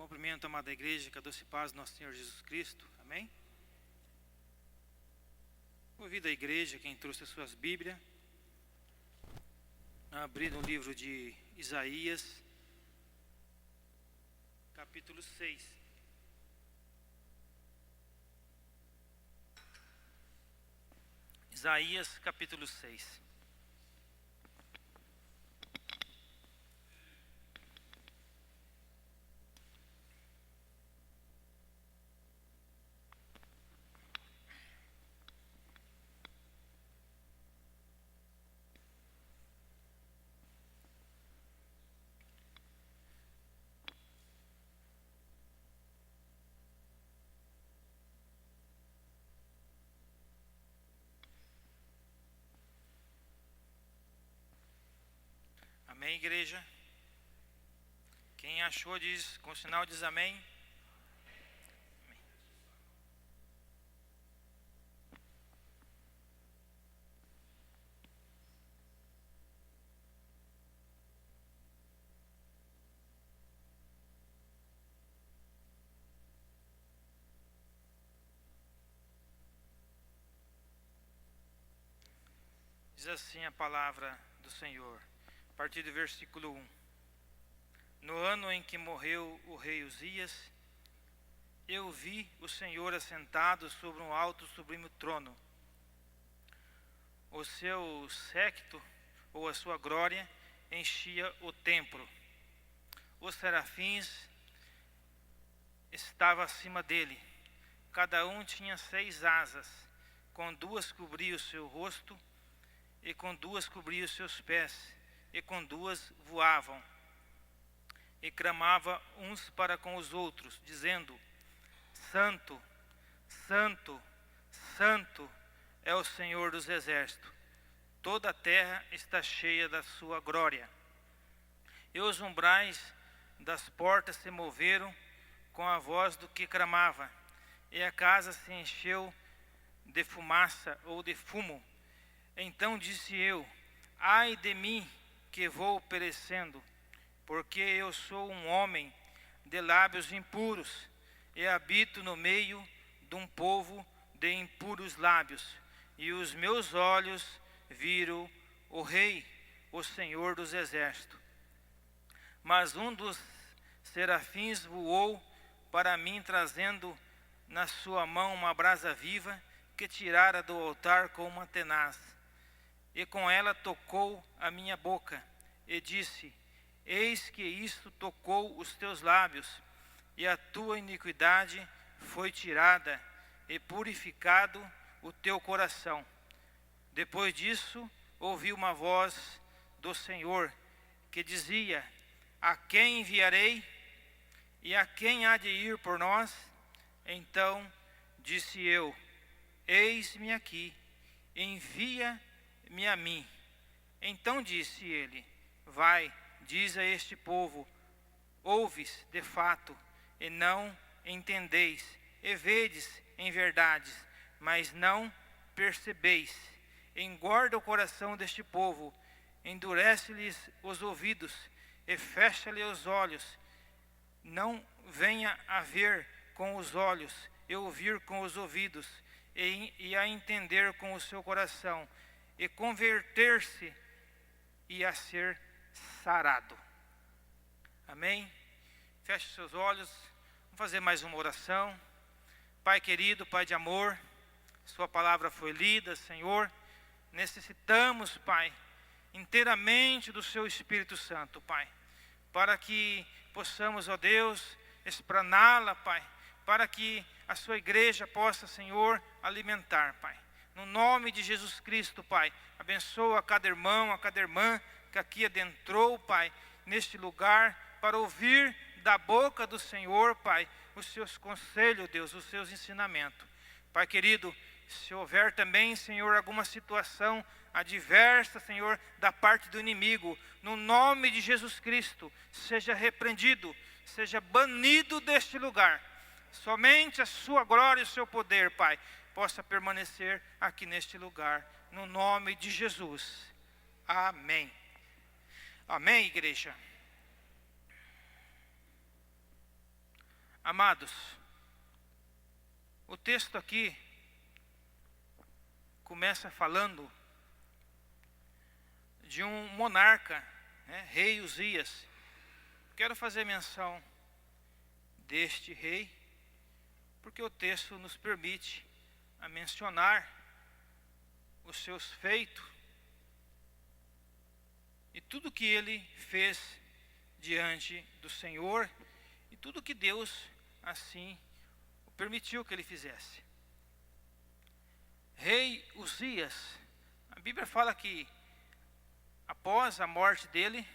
Cumprimento a amada igreja, que a doce paz do nosso Senhor Jesus Cristo. Amém? Convido a igreja, quem trouxe as suas Bíblias, a abrir no livro de Isaías, capítulo 6. Isaías, capítulo 6. Amém, igreja? Quem achou diz, com sinal diz amém. Amém. Diz assim a palavra do Senhor, a partir do versículo 1. No ano em que morreu o rei Uzias, eu vi o Senhor assentado sobre um alto sublime trono. O seu séquito, ou a sua glória, enchia o templo. Os serafins estavam acima dele. Cada um tinha 6 asas, com 2 cobria o seu rosto, e com 2 cobria os seus pés, e com 2 voavam. E clamava uns para com os outros, dizendo: Santo, Santo, Santo é o Senhor dos exércitos. Toda a terra está cheia da sua glória. E os umbrais das portas se moveram com a voz do que clamava, e a casa se encheu de fumaça ou de fumo. Então disse eu: ai de mim, que vou perecendo, porque eu sou um homem de lábios impuros, e habito no meio de um povo de impuros lábios, e os meus olhos viram o Rei, o Senhor dos exércitos. Mas um dos serafins voou para mim, trazendo na sua mão uma brasa viva, que tirara do altar com uma tenaz, e com ela tocou a minha boca, e disse: eis que isto tocou os teus lábios, e a tua iniquidade foi tirada, e purificado o teu coração. Depois disso, ouvi uma voz do Senhor, que dizia: a quem enviarei? E a quem há de ir por nós? Então disse eu: eis-me aqui, envia-me a mim. Então disse ele: vai, diz a este povo: ouves de fato, e não entendeis, e vedes em verdade, mas não percebeis. Engorda o coração deste povo, endurece-lhes os ouvidos, e fecha-lhe os olhos. Não venha a ver com os olhos, e ouvir com os ouvidos, e a entender com o seu coração, e converter-se, e a ser sarado. Amém? Feche seus olhos. Vamos fazer mais uma oração. Pai querido, Pai de amor, sua palavra foi lida, Senhor. Necessitamos, Pai, inteiramente do seu Espírito Santo, Pai, para que possamos, ó Deus, explaná-la, Pai, para que a sua igreja possa, Senhor, alimentar, Pai. No nome de Jesus Cristo, Pai, abençoa cada irmão, a cada irmã que aqui adentrou, Pai, neste lugar, para ouvir da boca do Senhor, Pai, os seus conselhos, Deus, os seus ensinamentos. Pai querido, se houver também, Senhor, alguma situação adversa, Senhor, da parte do inimigo, no nome de Jesus Cristo, seja repreendido, seja banido deste lugar. Somente a sua glória e o seu poder, Pai, possa permanecer aqui neste lugar, no nome de Jesus. Amém. Amém, igreja. Amados, o texto aqui começa falando de um monarca, né, rei Uzias. Quero fazer menção deste rei, porque o texto nos permite a mencionar os seus feitos e tudo que ele fez diante do Senhor e tudo que Deus assim o permitiu que ele fizesse. Rei Uzias, a Bíblia fala que após a morte dele,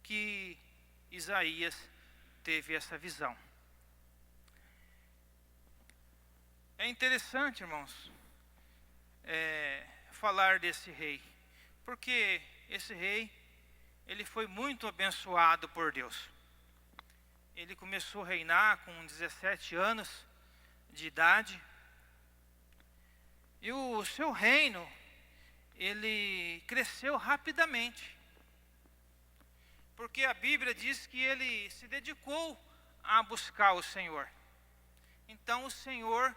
que Isaías teve essa visão. É interessante, irmãos, falar desse rei, porque esse rei, ele foi muito abençoado por Deus. Ele começou a reinar com 17 anos de idade, e o seu reino, ele cresceu rapidamente, porque a Bíblia diz que ele se dedicou a buscar o Senhor. Então o Senhor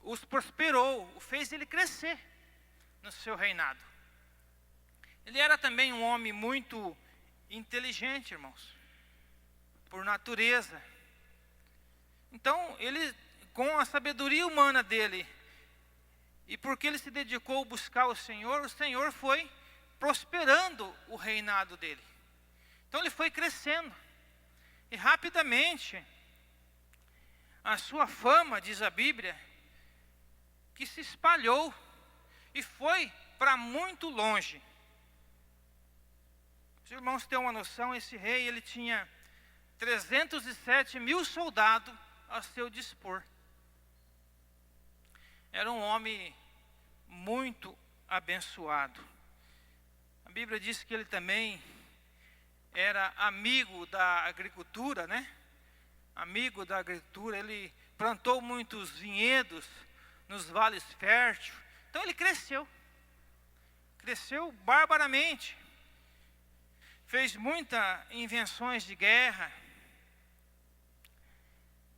os prosperou, fez ele crescer no seu reinado. Ele era também um homem muito inteligente, irmãos, por natureza. Então ele, com a sabedoria humana dele, e porque ele se dedicou a buscar o Senhor foi prosperando o reinado dele. Então ele foi crescendo. E rapidamente, a sua fama, diz a Bíblia, que se espalhou e foi para muito longe. Os irmãos têm uma noção, esse rei, ele tinha 307 mil soldados a seu dispor. Era um homem muito abençoado. A Bíblia diz que ele também era amigo da agricultura, né? Amigo da agricultura, ele plantou muitos vinhedos nos vales férteis. Então ele cresceu barbaramente. Fez muitas invenções de guerra,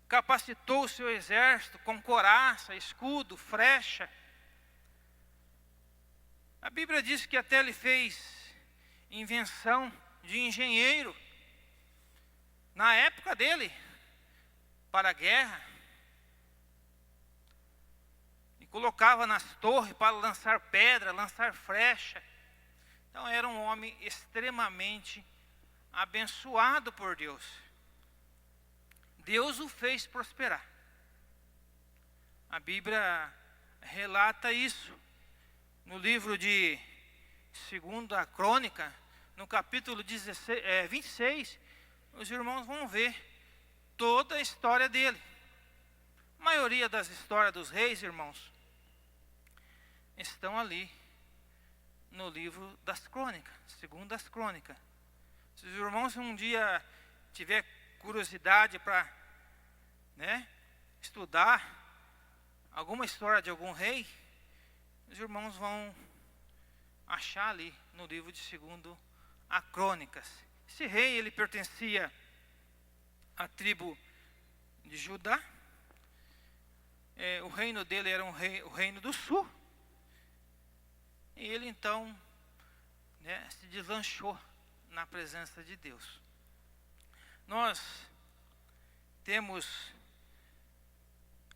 capacitou o seu exército com couraça, escudo, flecha. A Bíblia diz que até ele fez invenção de engenheiro na época dele para a guerra, e colocava nas torres para lançar pedra, lançar flecha. Então era um homem extremamente abençoado por Deus. Deus o fez prosperar. A Bíblia relata isso no livro de 2 Crônica, no capítulo 26, os irmãos vão ver toda a história dele. A maioria das histórias dos reis, irmãos, estão ali no livro das Crônicas, 2 Crônicas. Se os irmãos um dia tiver curiosidade para, estudar alguma história de algum rei, os irmãos vão achar ali no livro de 2 Crônicas. Esse rei, ele pertencia à tribo de Judá. O reino dele era o reino do sul. E ele então se deslanchou na presença de Deus. Nós temos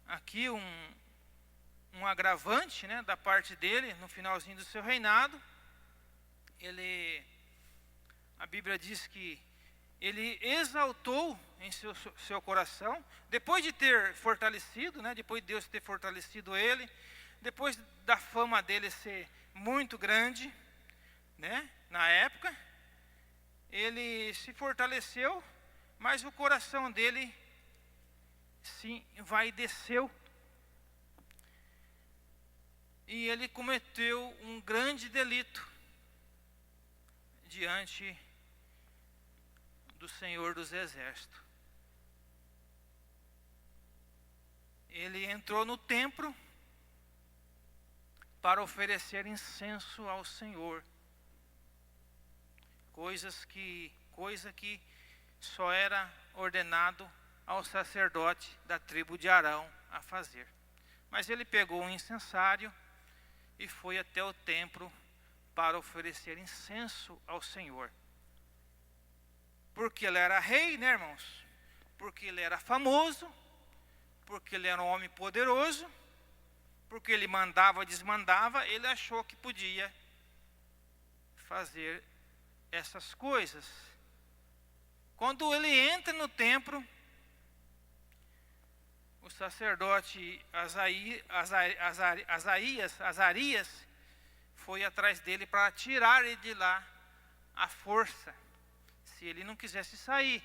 aqui um agravante, da parte dele, no finalzinho do seu reinado. A Bíblia diz que ele exaltou em seu coração, depois de ter fortalecido, depois de Deus ter fortalecido ele, depois da fama dele ser muito grande, na época, ele se fortaleceu, mas o coração dele se envaideceu. E ele cometeu um grande delito diante do Senhor dos Exércitos. Ele entrou no templo para oferecer incenso ao Senhor. Coisa que só era ordenado ao sacerdote da tribo de Arão a fazer. Mas ele pegou um incensário e foi até o templo para oferecer incenso ao Senhor. Porque ele era rei, né, irmãos? Porque ele era famoso, porque ele era um homem poderoso, porque ele mandava, desmandava, ele achou que podia fazer essas coisas. Quando ele entra no templo, o sacerdote Azarias foi atrás dele para tirar ele de lá à força, se ele não quisesse sair.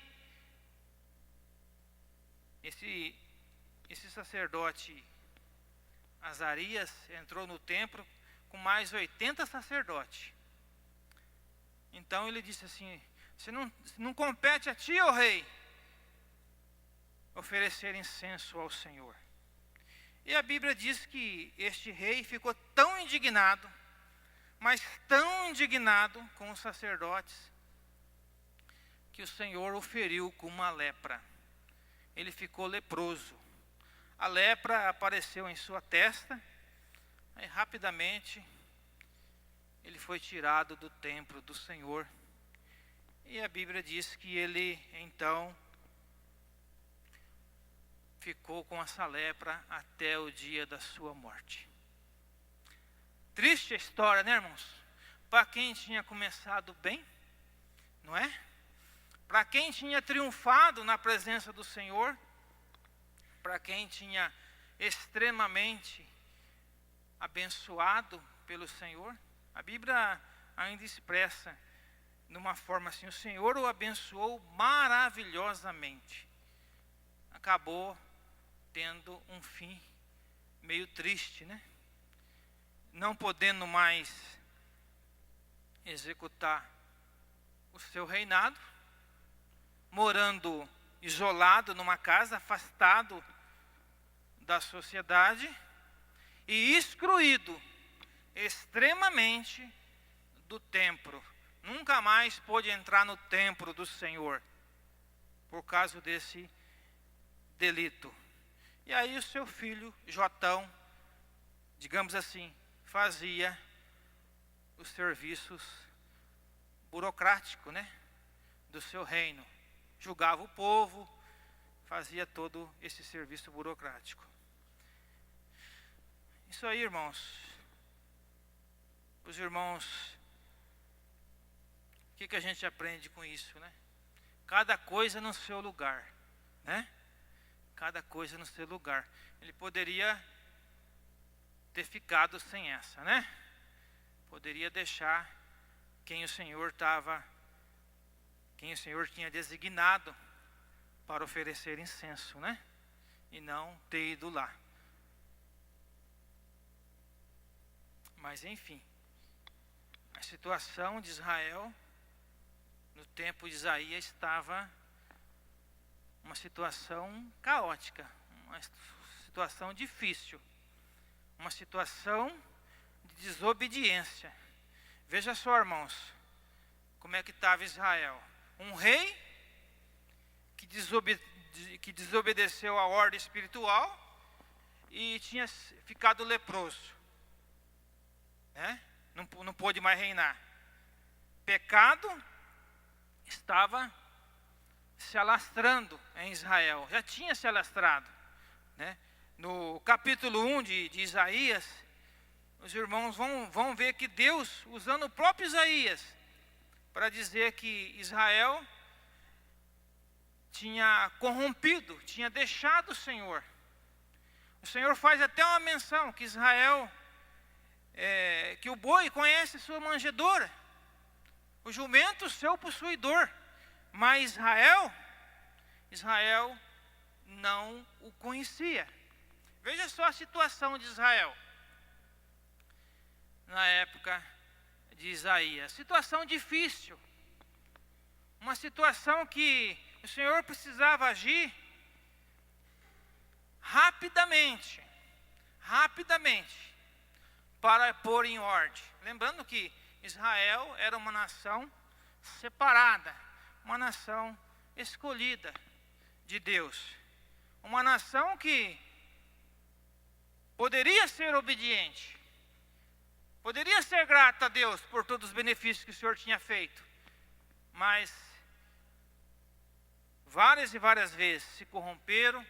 Esse sacerdote Azarias entrou no templo com mais 80 sacerdotes. Então ele disse assim: não compete a ti, ó rei, oferecer incenso ao Senhor. E a Bíblia diz que este rei ficou tão indignado, mas tão indignado com os sacerdotes, que o Senhor o feriu com uma lepra. Ele ficou leproso. A lepra apareceu em sua testa, aí rapidamente ele foi tirado do templo do Senhor. E a Bíblia diz que ele então ficou com essa lepra até o dia da sua morte. Triste a história, né, irmãos? Para quem tinha começado bem, não é? Para quem tinha triunfado na presença do Senhor, para quem tinha extremamente abençoado pelo Senhor. A Bíblia ainda expressa numa forma assim: o Senhor o abençoou maravilhosamente. Acabou tendo um fim meio triste, né? Não podendo mais executar o seu reinado, morando isolado numa casa, afastado da sociedade e excluído extremamente do templo. Nunca mais pôde entrar no templo do Senhor por causa desse delito. E aí o seu filho Jotão, digamos assim, fazia os serviços burocráticos, né, do seu reino. Julgava o povo, fazia todo esse serviço burocrático. Isso aí, irmãos. Os irmãos, o que a gente aprende com isso, né? Cada coisa no seu lugar, né? Cada coisa no seu lugar. Ele poderia ter ficado sem essa, né? Poderia deixar quem o Senhor tinha designado para oferecer incenso, né? E não ter ido lá. Mas enfim, a situação de Israel no tempo de Isaías estava uma situação caótica, uma situação difícil, uma situação de desobediência. Veja só, irmãos, como é que estava Israel. Um rei que desobedeceu a ordem espiritual e tinha ficado leproso, né? Não pôde mais reinar. Pecado estava se alastrando em Israel, já tinha se alastrado, né? No capítulo 1 de Isaías, os irmãos vão ver que Deus, usando o próprio Isaías, para dizer que Israel tinha corrompido, tinha deixado o Senhor. O Senhor faz até uma menção que Israel, que o boi conhece sua manjedoura, o jumento seu possuidor, mas Israel não o conhecia. Veja só a situação de Israel na época de Isaías. Situação difícil, uma situação que o Senhor precisava agir rapidamente, para pôr em ordem. Lembrando que Israel era uma nação separada, uma nação escolhida, de Deus. Uma nação que poderia ser obediente, poderia ser grata a Deus por todos os benefícios que o Senhor tinha feito, mas várias e várias vezes se corromperam,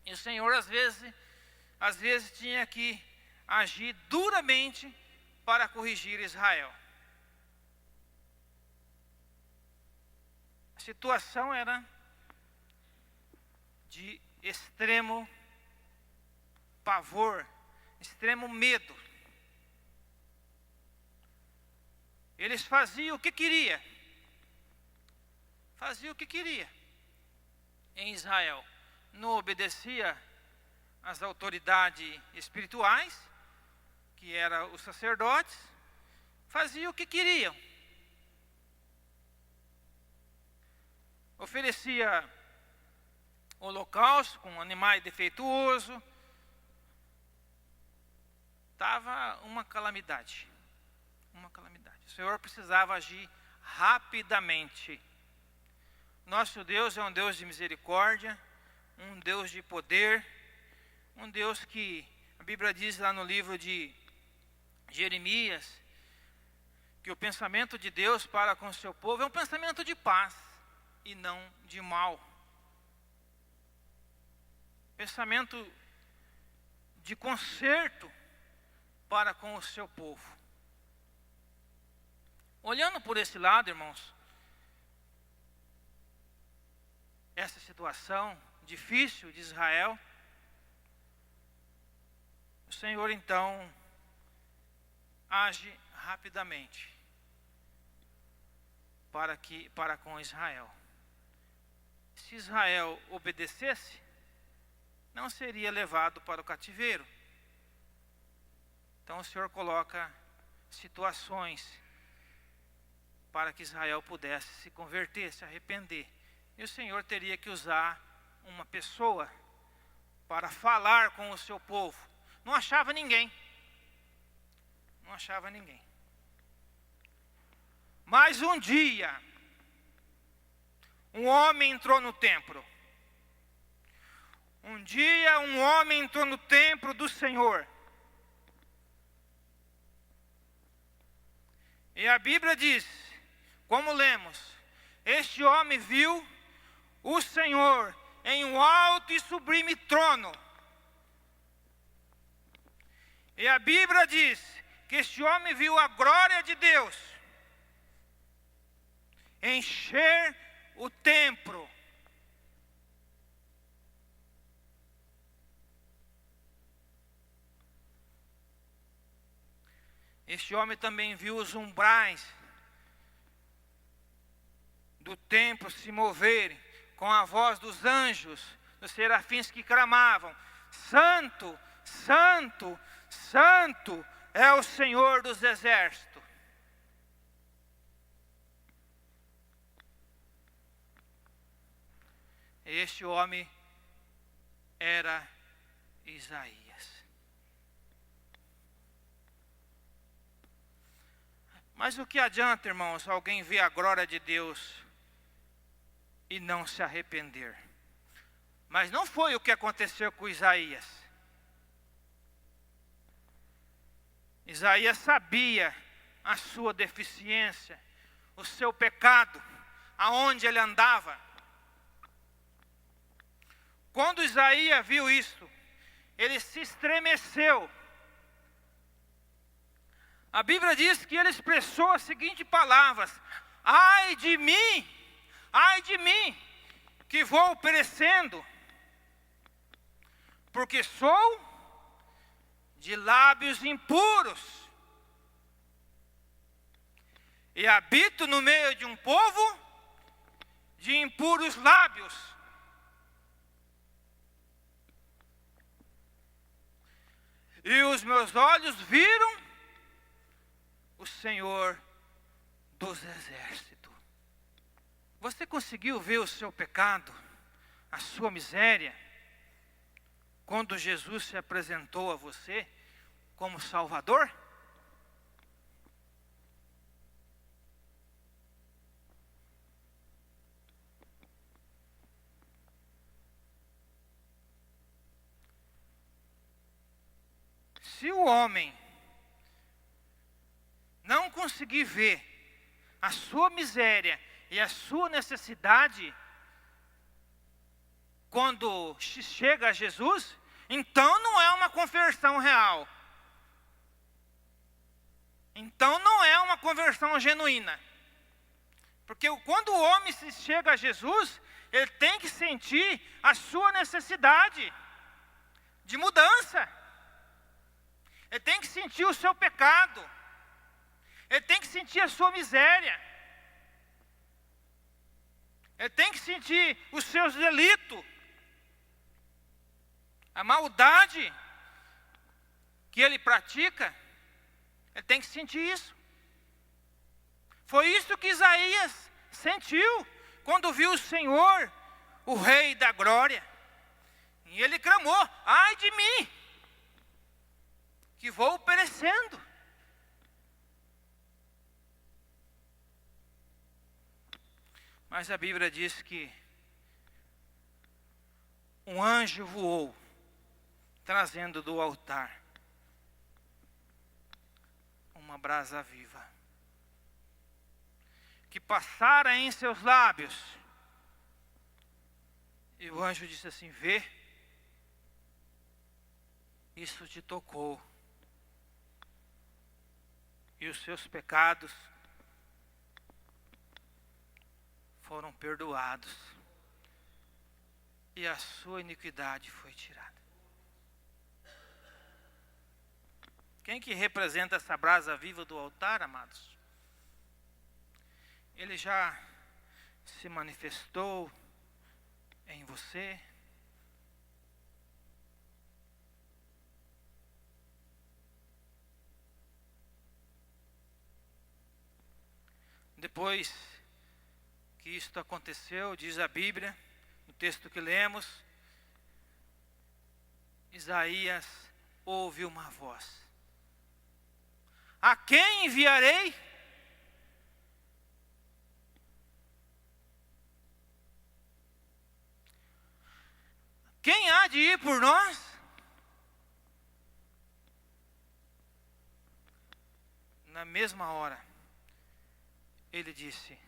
e o Senhor às vezes tinha que agir duramente para corrigir Israel. A situação era de extremo pavor, extremo medo. Eles faziam o que queria. Fazia o que queria em Israel. Não obedecia às autoridades espirituais, que eram os sacerdotes, fazia o que queriam. Oferecia holocausto com animais defeituosos. Estava uma calamidade. Uma calamidade. O Senhor precisava agir rapidamente. Nosso Deus é um Deus de misericórdia, um Deus de poder, um Deus que a Bíblia diz lá no livro de Jeremias, que o pensamento de Deus para com o seu povo é um pensamento de paz e não de mal. Pensamento de conserto para com o seu povo. Olhando por esse lado, irmãos, essa situação difícil de Israel, o Senhor então age rapidamente para com Israel. Se Israel obedecesse, não seria levado para o cativeiro. Então o Senhor coloca situações para que Israel pudesse se converter, se arrepender. E o Senhor teria que usar uma pessoa para falar com o seu povo. Não achava ninguém. Não achava ninguém. Mas um dia, um homem entrou no templo. Um dia um homem entrou no templo do Senhor. E a Bíblia diz, como lemos, este homem viu o Senhor em um alto e sublime trono. E a Bíblia diz que este homem viu a glória de Deus encher o templo. Este homem também viu os umbrais do templo se moverem com a voz dos anjos, dos serafins que clamavam: Santo, Santo, Santo é o Senhor dos exércitos. Este homem era Isaías. Mas o que adianta, irmãos, alguém ver a glória de Deus e não se arrepender? Mas não foi o que aconteceu com Isaías. Isaías sabia a sua deficiência, o seu pecado, aonde ele andava. Quando Isaías viu isso, ele se estremeceu. A Bíblia diz que ele expressou as seguintes palavras: ai de mim, que vou perecendo, porque sou de lábios impuros, e habito no meio de um povo de impuros lábios. E os meus olhos viram o Senhor dos exércitos. Você conseguiu ver o seu pecado, a sua miséria, quando Jesus se apresentou a você como Salvador? Se o homem não conseguir ver a sua miséria e a sua necessidade quando chega a Jesus, então não é uma conversão real. Então não é uma conversão genuína. Porque quando o homem chega a Jesus, ele tem que sentir a sua necessidade de mudança. Ele tem que sentir o seu pecado. Ele tem que sentir a sua miséria. Ele tem que sentir os seus delitos. A maldade que ele pratica, ele tem que sentir isso. Foi isso que Isaías sentiu quando viu o Senhor, o Rei da Glória. E ele clamou: ai de mim, que vou perecendo. Mas a Bíblia diz que um anjo voou, trazendo do altar uma brasa viva, que passara em seus lábios. E o anjo disse assim: vê, isso te tocou, e os seus pecados foram perdoados, e a sua iniquidade foi tirada. Quem que representa essa brasa viva do altar, amados? Ele já se manifestou em você. Depois que isto aconteceu, diz a Bíblia, no texto que lemos, Isaías ouve uma voz: a quem enviarei? Quem há de ir por nós? Na mesma hora, ele disse: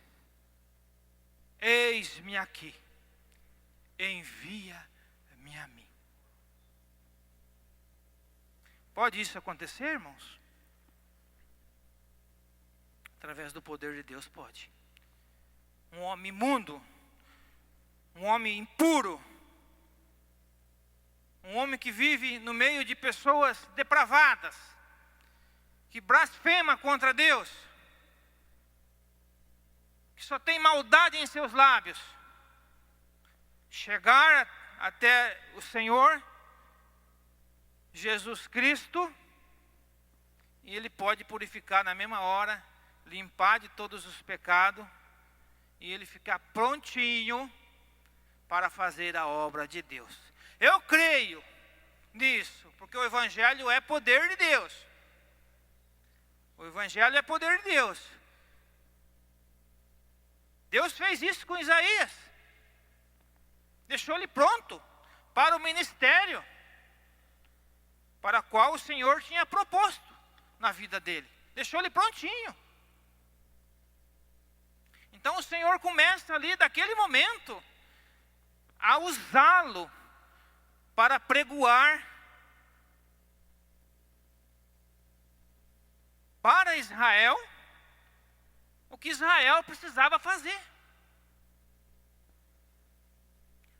eis-me aqui, envia-me a mim. Pode isso acontecer, irmãos? Através do poder de Deus, pode. Um homem imundo, um homem impuro, um homem que vive no meio de pessoas depravadas, que blasfema contra Deus, que só tem maldade em seus lábios, chegar até o Senhor Jesus Cristo, e Ele pode purificar na mesma hora, limpar de todos os pecados, e Ele ficar prontinho para fazer a obra de Deus. Eu creio nisso, porque o Evangelho é poder de Deus. O Evangelho é poder de Deus. Deus fez isso com Isaías. Deixou ele pronto para o ministério para o qual o Senhor tinha proposto na vida dele. Deixou ele prontinho. Então o Senhor começa ali, daquele momento, a usá-lo para pregoar para Israel o que Israel precisava fazer.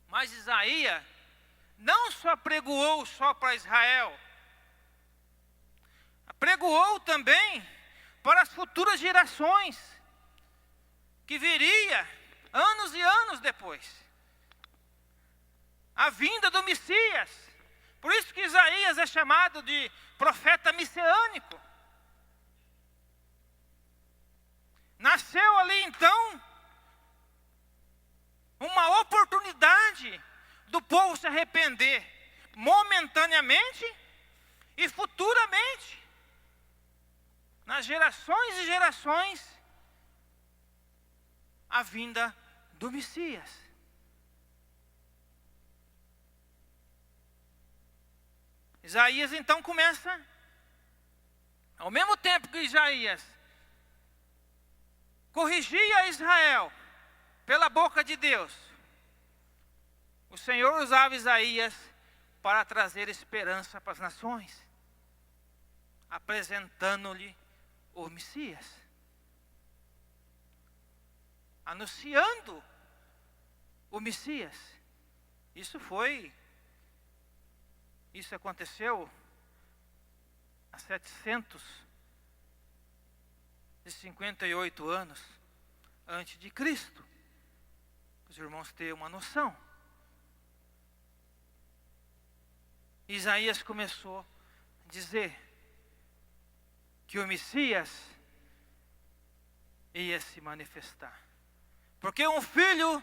Mas Isaías não só pregoou só para Israel, pregoou também para as futuras gerações, que viria anos e anos depois. A vinda do Messias. Por isso que Isaías é chamado de profeta messiânico. Nasceu ali então uma oportunidade do povo se arrepender momentaneamente e futuramente, nas gerações e gerações, a vinda do Messias. Isaías então começa Ao mesmo tempo que Isaías corrigia Israel pela boca de Deus, o Senhor usava Isaías para trazer esperança para as nações, apresentando-lhe o Messias, anunciando o Messias. Isso aconteceu há 758 anos antes de Cristo. Os irmãos têm uma noção. Isaías começou a dizer que o Messias ia se manifestar. Porque um filho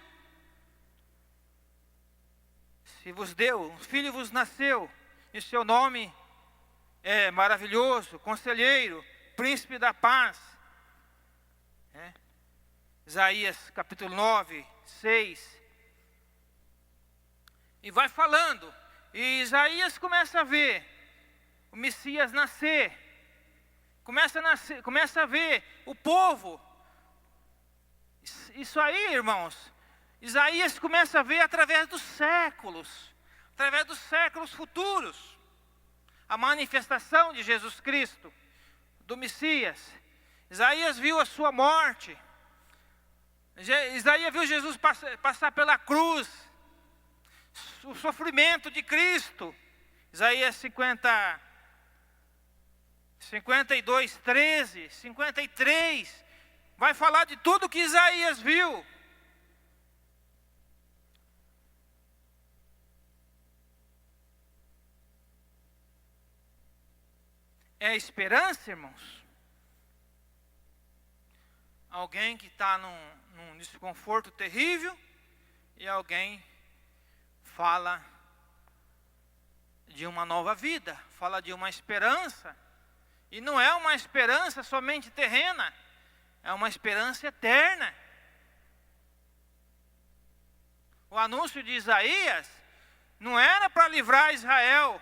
se vos deu, um filho vos nasceu, e seu nome é maravilhoso, conselheiro, príncipe da paz. Isaías capítulo 9, 6. E vai falando. E Isaías começa a ver o Messias nascer. Começa a ver o povo. Isso aí, irmãos, Isaías começa a ver através dos séculos futuros, a manifestação de Jesus Cristo, do Messias. Isaías viu a sua morte. Isaías viu Jesus passar pela cruz, o sofrimento de Cristo. Isaías 52, 13, 53, vai falar de tudo que Isaías viu. É esperança, irmãos? Alguém que está num desconforto terrível e alguém fala de uma nova vida, fala de uma esperança. E não é uma esperança somente terrena, é uma esperança eterna. O anúncio de Isaías não era para livrar Israel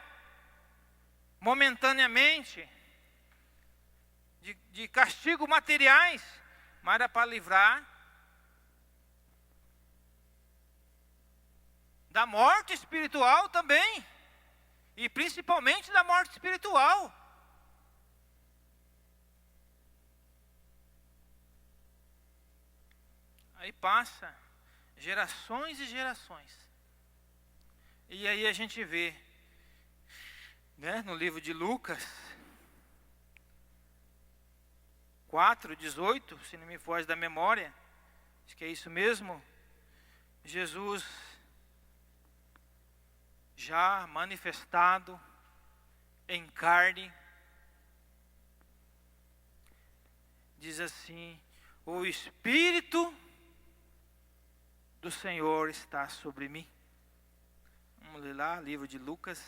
momentaneamente de castigo materiais, mas era para livrar da morte espiritual também, e principalmente da morte espiritual. Aí passa gerações e gerações, e aí a gente vê, no livro de Lucas 4:18, se não me foge da memória, acho que é isso mesmo. Jesus já manifestado em carne, diz assim: o Espírito do Senhor está sobre mim. Vamos ler lá, livro de Lucas,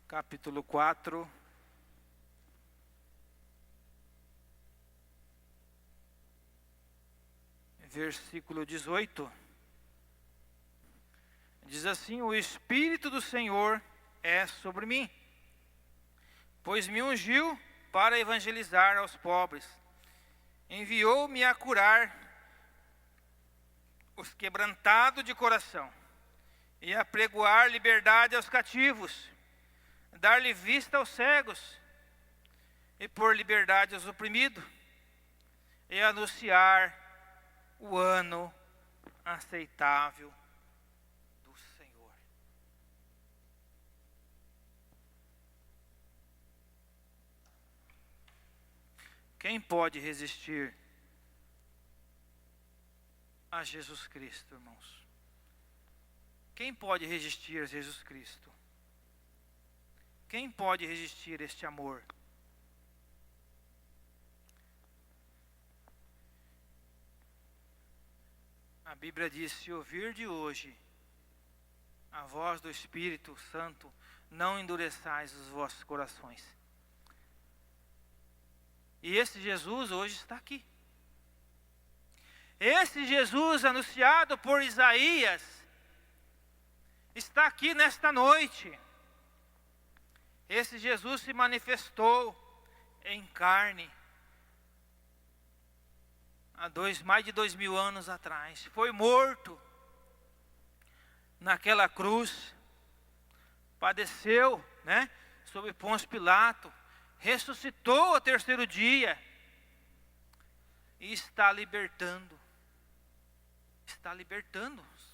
capítulo 4, versículo 18. Diz assim: o Espírito do Senhor é sobre mim, pois me ungiu para evangelizar aos pobres, enviou-me a curar os quebrantados de coração, e a pregoar liberdade aos cativos, dar-lhe vista aos cegos, e pôr liberdade aos oprimidos, e anunciar o ano aceitável do Senhor. Quem pode resistir a Jesus Cristo, irmãos? Quem pode resistir a Jesus Cristo? Quem pode resistir a este amor? A Bíblia diz: se ouvir de hoje a voz do Espírito Santo, não endureçais os vossos corações. E esse Jesus hoje está aqui. Esse Jesus anunciado por Isaías está aqui nesta noite. Esse Jesus se manifestou em carne há mais de 2000 anos atrás. Foi morto naquela cruz, padeceu, né, sob Pôncio Pilato, ressuscitou ao terceiro dia e está libertando,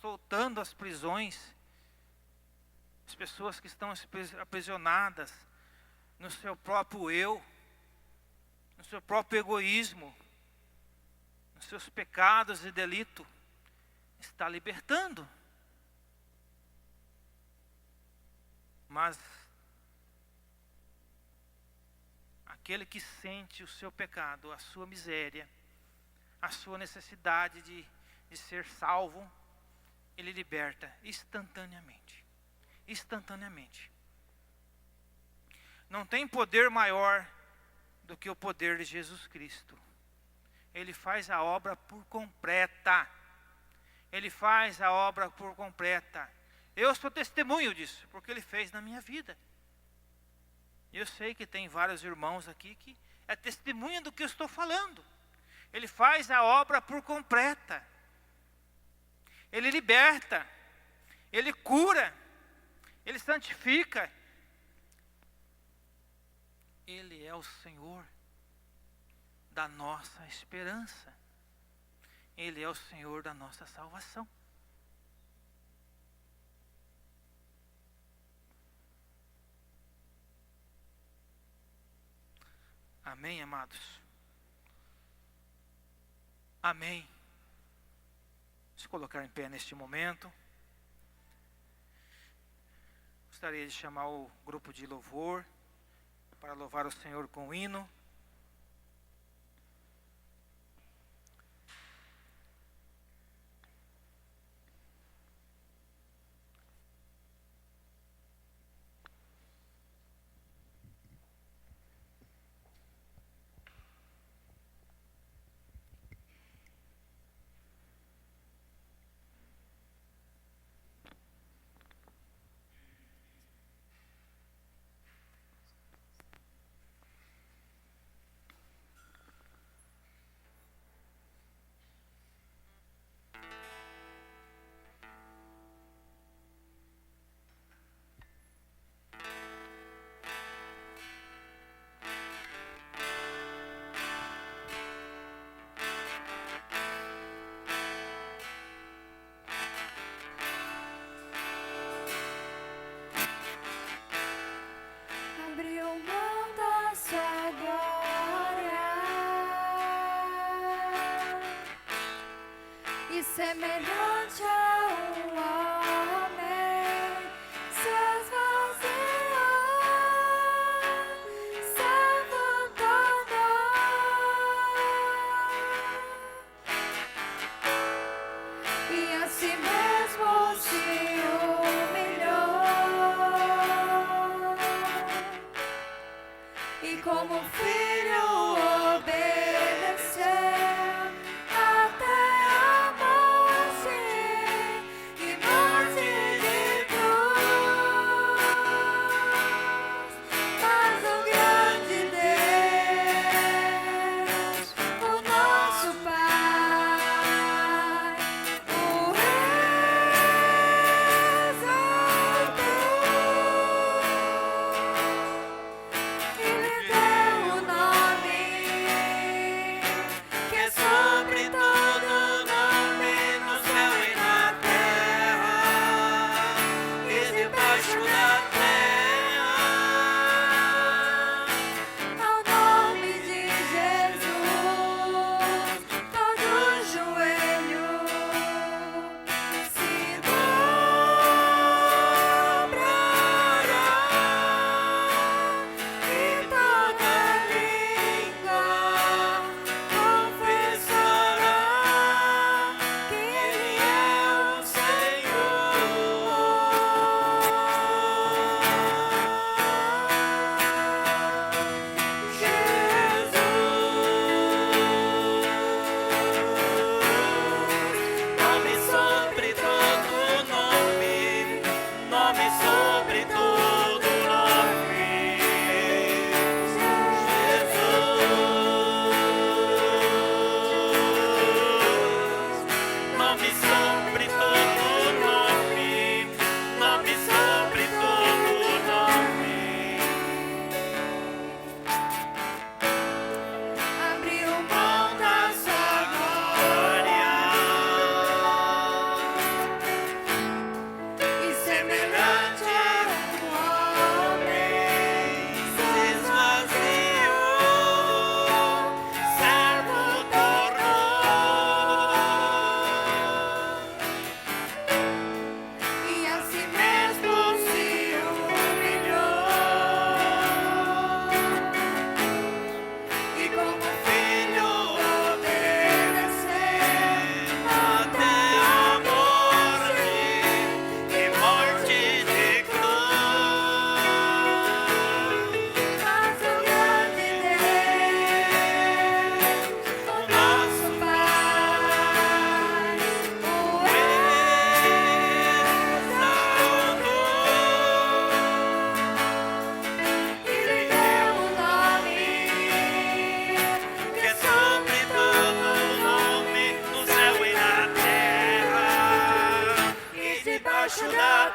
soltando as prisões, as pessoas que estão aprisionadas no seu próprio eu, no seu próprio egoísmo, nos seus pecados e delitos, está libertando. Mas aquele que sente o seu pecado, a sua miséria, a sua necessidade de ser salvo, ele liberta instantaneamente. Instantaneamente. Não tem poder maior do que o poder de Jesus Cristo. Ele faz a obra por completa. Ele faz a obra por completa. Eu sou testemunho disso, porque Ele fez na minha vida. Eu sei que tem vários irmãos aqui que é testemunha do que eu estou falando. Ele faz a obra por completa. Ele liberta. Ele cura. Ele santifica. Ele é o Senhor da nossa esperança. Ele é o Senhor da nossa salvação. Amém, amados? Amém. Se colocar em pé neste momento. Gostaria de chamar o grupo de louvor para louvar o Senhor com o hino. Semelhante a homem, se esvaziou, se abandonou e a si mesmo se humilhou e como filho obedeceu até a morte.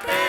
terra.